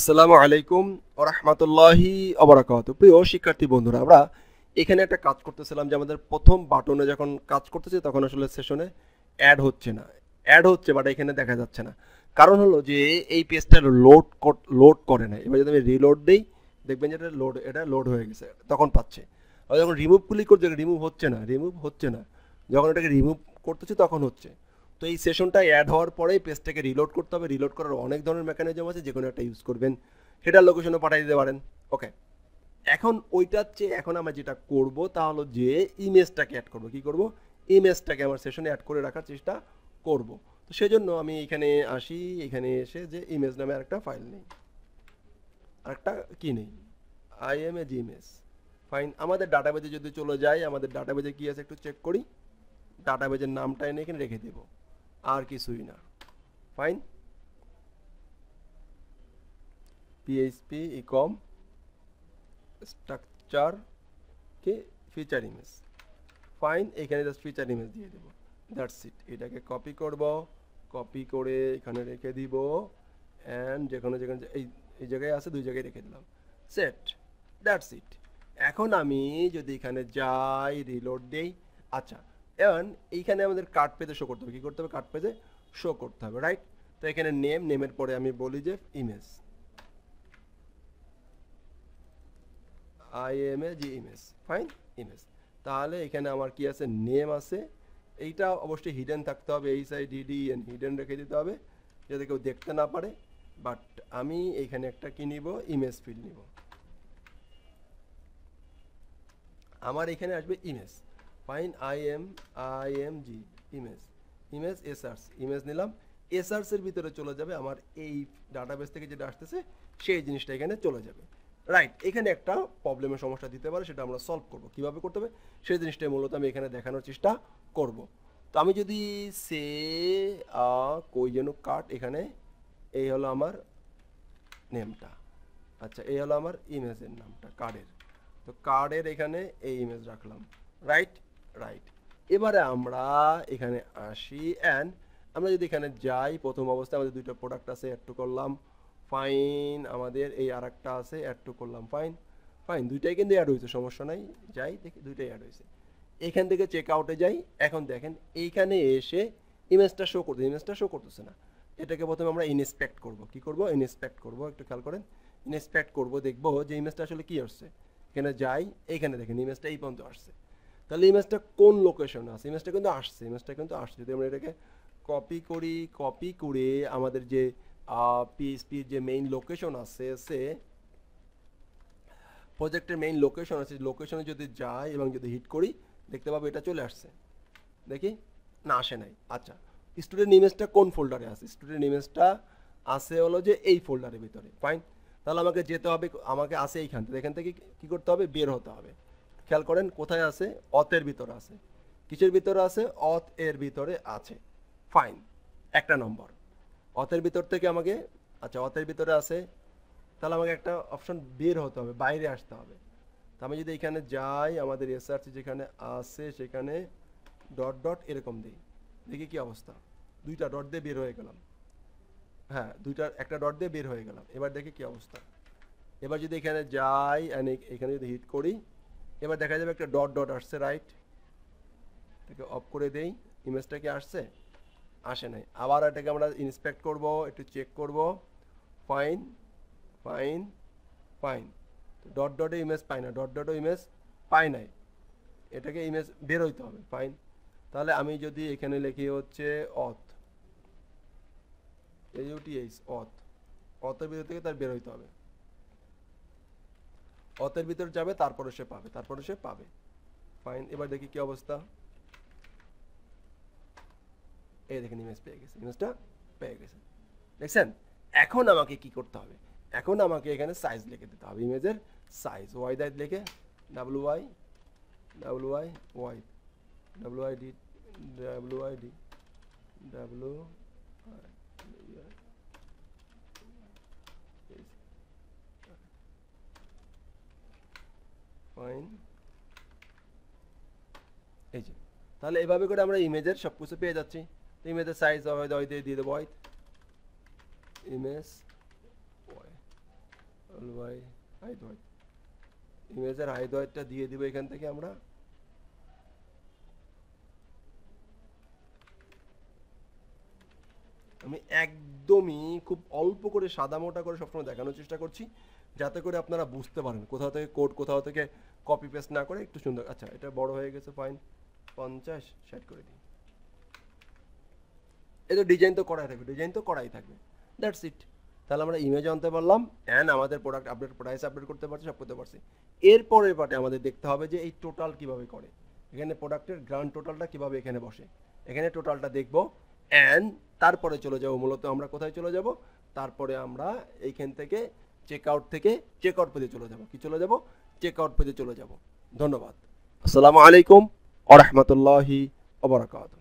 আসসালামু আলাইকুম ওয়া রাহমাতুল্লাহি ওয়া বারাকাতুহু। প্রিয় শিক্ষার্থী বন্ধুরা, আমরা এখানে একটা কাজ করতেছিলাম যে আমাদের প্রথম বাটনে যখন কাজ করতেছি তখন আসলে সেশনে অ্যাড হচ্ছে না, অ্যাড হচ্ছে বাট এখানে দেখা যাচ্ছে না। কারণ হলো যে এই পেজটা লোড করে না। এবার যদি আমি রিলোড দেই দেখবেন যে এটা লোড হয়ে গেছে, তখন পাচ্ছে। আর যখন রিমুভ ক্লিক করছি রিমুভ হচ্ছে না। যখন এটাকে রিমুভ করতেছি তখন হচ্ছে। তো এই সেশনটা অ্যাড হওয়ার পরেই পেজটাকে রিলোড করতে হবে। রিলোড করার অনেক ধরনের মেকানিজম আছে, যে কোনো একটা ইউজ করবেন, হেডার লোকেশনও পাঠিয়ে দিতে পারেন। ওকে, এখন ওইটার চেয়ে এখন আমরা যেটা করব তা হলো যে ইমেজটাকে অ্যাড করব। কি করব? ইমেজটাকে আমার সেশনে অ্যাড করে রাখার চেষ্টা করব। তো সেজন্য আমি এখানে আসি, এখানে এসে যে ইমেজ নামে আরেকটা ফাইল নেই, আরেকটা কি নেই, IMG ইমেজ। ফাইন, আমাদের ডাটাবেজে যদি চলে যাই, আমাদের ডাটাবেজে কি আছে একটু চেক করি। ডাটাবেজের নামটা এনে এখানে রেখে দেব, আর কিছুই না। ফাইন, PHP ecom স্ট্রাকচার কে ফিচার ইমেজ। ফাইন, এখানে জাস্ট ফিচার ইমেজ দিয়ে দেব, দ্যাটস ইট। এটাকে কপি করব, কপি করে এখানে রেখে দিব, অ্যান্ড যেখানে এই জায়গায় আছে দুই জায়গায় রেখে দিলাম, সেট, দ্যাটস ইট। এখন আমি যদি এখানে যাই, রিলোড দেই, আচ্ছা এখন এইখানে আমাদের কার্ড পেজে শো করতে হবে। কী করতে হবে? কার্ড পেজে শো করতে হবে, রাইট? তো এখানে নেমের পরে আমি বলি যে image, IMG image. Fine, image. তাহলে এখানে আমার কি আছে? নেম আছে। এইটা অবশ্যই হিডেন থাকতে হবে, HIDDEN হিডেন রেখে দিতে হবে যাতে কেউ দেখতে না পারে। বাট আমি এখানে একটা কি নিব? ইমেজ ফিল্ড নিব। আমার এখানে আসবে image. Fine, IMG image search, image নিলাম। এসার্চের ভিতরে চলে যাবে আমার এই ডাটাবেস থেকে যেটা আসতেছে সেই জিনিসটা এখানে চলে যাবে, রাইট? এখানে একটা প্রবলেমের সমস্যা দিতে পারে, সেটা আমরা সলভ করব। কিভাবে করতে হবে সেই জিনিসটাই মূলত আমি এখানে দেখানোর চেষ্টা করব। তো আমি যদি সে কই যেন কাট, এখানে এই হলো আমার নেমটা, আচ্ছা এই হলো আমার ইমেজের নামটা কার্ডের। তো কার্ডের এখানে এই ইমেজ রাখলাম, রাইট? রাইট। এবারে আমরা এখানে আসি, অ্যান্ড আমরা যদি এখানে যাই, প্রথম অবস্থায় আমাদের দুইটা প্রোডাক্ট আছে, অ্যাড টু করলাম। ফাইন, আমাদের এই আর একটা আছে, অ্যাড টু করলাম। ফাইন, ফাইন, দুইটাই কিন্তু অ্যাড হয়েছে, সমস্যা নাই। যাই দেখি, দুইটাই অ্যাড হয়েছে। এখান থেকে চেক আউটে যাই। এখন দেখেন এইখানে এসে ইমেজটা শো করতেছে না। এটাকে প্রথমে আমরা ইনস্পেক্ট করব। কি করব? ইনস্পেক্ট করব। একটু খেয়াল করেন, ইনস্পেক্ট করব, দেখব যে ইমেজটা আসলে কি আসছে। এখানে যাই, এইখানে দেখেন ইমেজটা এই পর্যন্ত আসছে। তাহলে ইমেজটা কোন লোকেশনে আছে? ইমেজটা কিন্তু আসছে। যদি আমরা এটাকে কপি করি, কপি করে আমাদের যে PHP যে মেইন লোকেশন আছে, সে প্রজেক্টের মেইন লোকেশন আছে, লোকেশনে যদি যাই এবং যদি হিট করি দেখতে পাবো এটা চলে আসছে। দেখি, না আসে নাই। আচ্ছা, স্টুডেন্ট ইমেজটা কোন ফোল্ডারে আছে? স্টুডেন্ট ইমেজটা আছে হলো যে এই ফোল্ডারের ভিতরে। ফাইন, তাহলে আমাকে যেতে হবে, আমাকে আসে এইখান থেকে। এখান থেকে কী করতে হবে? বের হতে হবে। খেয়াল করেন কোথায় আছে? অথের ভিতরে আছে। কিসের ভিতরে আছে? অথ এর ভিতরে আছে। ফাইন, একটা নম্বর। অথের ভিতর থেকে আমাকে, আচ্ছা অথের ভিতরে আছে, তাহলে আমাকে একটা অপশন বের হতে হবে, বাইরে আসতে হবে। তো আমি যদি এখানে যাই, আমাদের এসআরসি যেখানে আছে সেখানে ডট ডট এরকম দিই, দেখি কি অবস্থা। দুইটা ডট দিয়ে বের হয়ে গেলাম। হ্যাঁ, একটা ডট দিয়ে বের হয়ে গেলাম। এবার দেখি কি অবস্থা। এবার যদি এখানে যাই, এখানে যদি হিট করি, এবার দেখা যাবে একটা ডট ডট আসছে, রাইট? এটাকে অফ করে দেই। ইমেজটা কি আসছে? আসে নাই। আবার এটাকে আমরা ইন্সপেক্ট করব, একটু চেক করব। ফাইন, ফাইন, ফাইন, ডট ডটে ইমেজ পাই না, ডট ডটে ইমেজ পাই নাই। এটাকে ইমেজ বের হইতে হবে। ফাইন, তাহলে আমি যদি এখানে লিখি হচ্ছে অথ, AUTH, অথের ভিতর থেকে তার বের হইতে হবে। অথের ভিতর যাবে, তারপরে সে পাবে। ফাইন, এবার দেখি কি অবস্থা। এই দেখেন ইমেজটা পেয়ে গেছে, দেখছেন? এখন আমাকে কি করতে হবে? এখন আমাকে এখানে সাইজ লিখে দিতে হবে, ইমেজের সাইজ। ওয়াইড লিখে WYD ফাইন, এই যে। তাহলে এভাবে করে আমরা ইমেজের সব কিছু পেয়ে যাচ্ছি। তো ইমেজের সাইজ দিয়ে দেবো ইমেজ বাই হাইট হোয়াইট, ইমেজের হাইট হোয়াইটটা দিয়ে দিব এখান থেকে আমরা। আমি একদমই খুব অল্প করে সাদা মোটা করে সবসময় দেখানোর চেষ্টা করছি, যাতে করে আপনারা বুঝতে পারেন কোথাও থেকে কোড কোথাও থেকে কপি পেস্ট না করে একটু সুন্দর। আচ্ছা এটা বড় হয়ে গেছে, ফাইন, 50 সেট করে দিই। এই তো ডিজাইন তো করাই থাকবে, ডিজাইন তো করাই থাকবে, দ্যাটস ইট। তাহলে আমরা ইমেজ আনতে পারলাম অ্যান্ড আমাদের প্রোডাক্ট আপডেট, প্রাইস আপডেট করতে পারছি, সব করতে পারছি। এরপরের পার্টে আমাদের দেখতে হবে যে এই টোটাল কিভাবে করে, এখানে প্রোডাক্টের গ্রান্ড টোটালটা কিভাবে এখানে বসে, এখানে টোটালটা দেখব অ্যান্ড তারপরে চলে যাব মূলত আমরা কোথায় চলে যাব, তারপরে আমরা এইখান থেকে চেক আউট থেকে চেক আউট পেজে চলে যাব। কি চলে যাব? চেক আউট পেজে চলে যাব। ধন্যবাদ। আসসালামু আলাইকুম ওয়া রাহমাতুল্লাহি ওয়া বারাকাতুহু।